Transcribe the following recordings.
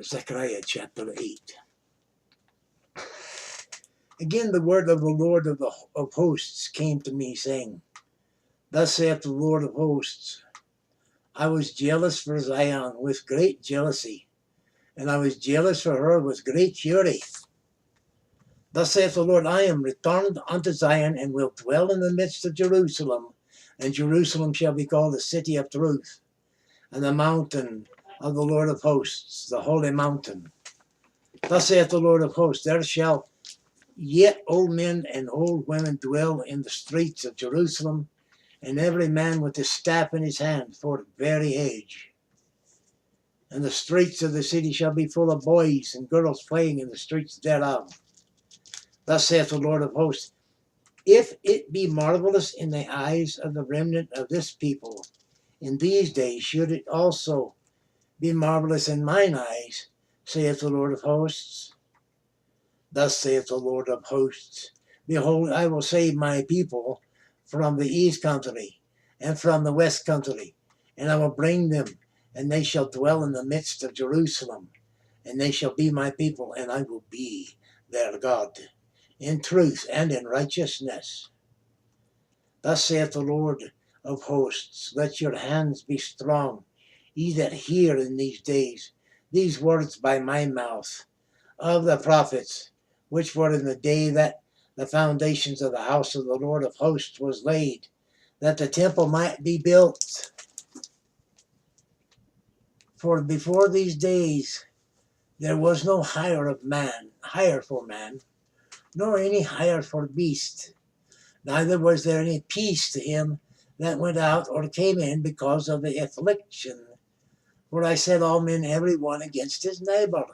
Zechariah chapter 8. Again the word of the Lord of hosts came to me, saying, Thus saith the Lord of hosts, I was jealous for Zion with great jealousy, and I was jealous for her with great fury. Thus saith the Lord, I am returned unto Zion, and will dwell in the midst of Jerusalem, and Jerusalem shall be called the city of truth, and the mountain of the Lord of hosts, the holy mountain. Thus saith the Lord of hosts, there shall yet old men and old women dwell in the streets of Jerusalem, and every man with his staff in his hand for very age. And the streets of the city shall be full of boys and girls playing in the streets thereof. Thus saith the Lord of hosts, if it be marvelous in the eyes of the remnant of this people, in these days should it also be marvelous in mine eyes, saith the Lord of hosts. Thus saith the Lord of hosts, behold, I will save my people from the east country and from the west country, and I will bring them, and they shall dwell in the midst of Jerusalem, and they shall be my people, and I will be their God, in truth and in righteousness. Thus saith the Lord of hosts, let your hands be strong, ye that hear in these days these words by my mouth of the prophets, which were in the day that the foundations of the house of the Lord of hosts was laid, that the temple might be built. For before these days there was no hire for man, nor any hire for beast, neither was there any peace to him that went out or came in because of the affliction. For I set all men every one against his neighbor.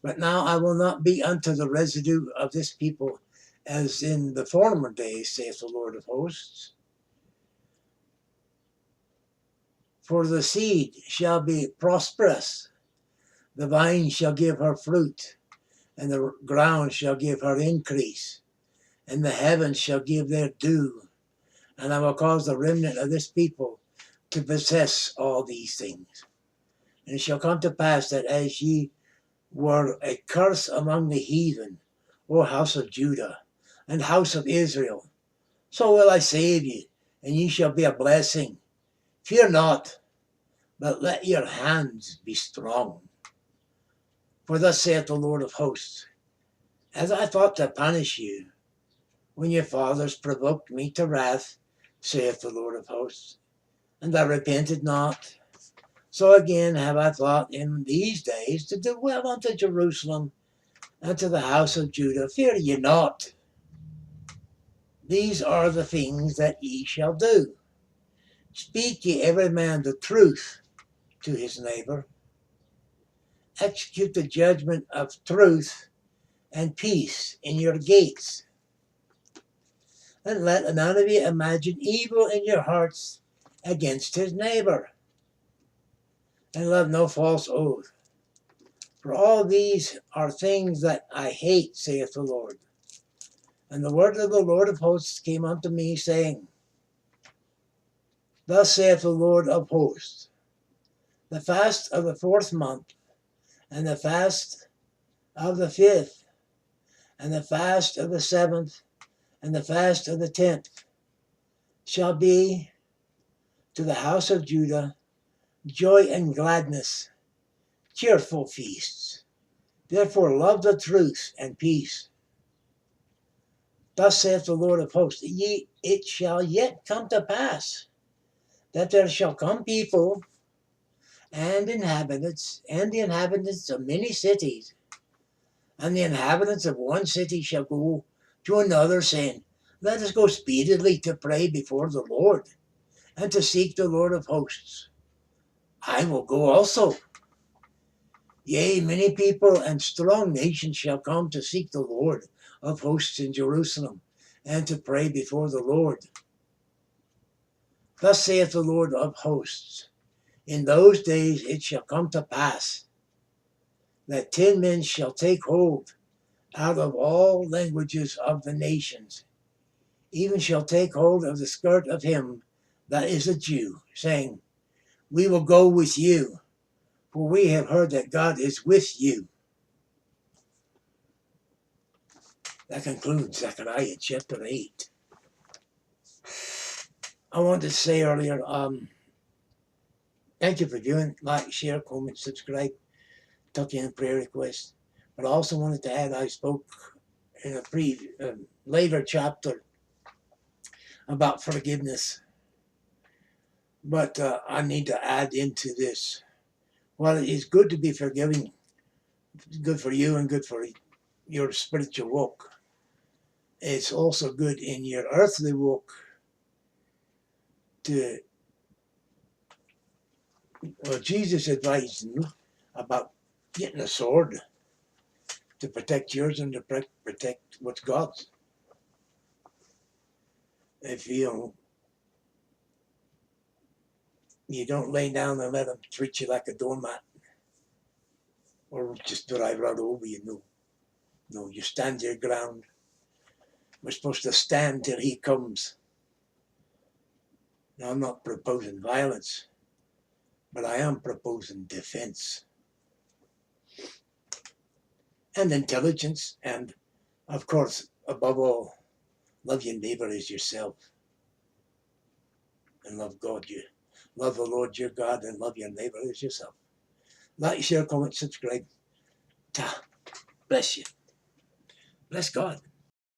But now I will not be unto the residue of this people as in the former days, saith the Lord of hosts. For the seed shall be prosperous, the vine shall give her fruit, and the ground shall give her increase, and the heavens shall give their dew. And I will cause the remnant of this people to possess all these things. And it shall come to pass that as ye were a curse among the heathen, O house of Judah, and house of Israel, so will I save you, and ye shall be a blessing. Fear not, but let your hands be strong. For thus saith the Lord of hosts, as I thought to punish you, when your fathers provoked me to wrath, saith the Lord of hosts, and I repented not, so again have I thought in these days to do well unto Jerusalem and to the house of Judah. Fear ye not. These are the things that ye shall do. Speak ye every man the truth to his neighbor. Execute the judgment of truth and peace in your gates. And let none of you imagine evil in your hearts against his neighbor. And love no false oath. For all these are things that I hate, saith the Lord. And the word of the Lord of hosts came unto me, saying, Thus saith the Lord of hosts, the fast of the 4th month, and the fast of the 5th, and the fast of the 7th, and the fast of the 10th, shall be to the house of Judah joy and gladness, cheerful feasts. Therefore love the truth and peace. Thus saith the Lord of hosts, it shall yet come to pass that there shall come people and inhabitants, and the inhabitants of many cities, and the inhabitants of one city shall go to another, saying, Let us go speedily to pray before the Lord, and to seek the Lord of hosts. I will go also. Yea, many people and strong nations shall come to seek the Lord of hosts in Jerusalem, and to pray before the Lord. Thus saith the Lord of hosts, in those days it shall come to pass that 10 men shall take hold out of all languages of the nations, even shall take hold of the skirt of him that is a Jew, saying, We will go with you, for we have heard that God is with you. That concludes Zechariah chapter 8. I wanted to say earlier, thank you for viewing, like, share, comment, subscribe, tuck in prayer requests. But I also wanted to add, I spoke in a later chapter about forgiveness. But I need to add into this. While it is good to be forgiving, good for you and good for your spiritual walk, it's also good in your earthly walk to, well, Jesus advised you about getting a sword to protect yours and to protect what's God's. If you don't lay down and let them treat you like a doormat or just drive right over you, no, you stand your ground. We're supposed to stand till he comes. Now, I'm not proposing violence, but I am proposing defense and intelligence, and of course, above all, love your neighbor as yourself, and love God. You love the Lord your God and love your neighbor as yourself. Like, share, comment, subscribe. Ta. Bless you. Bless God.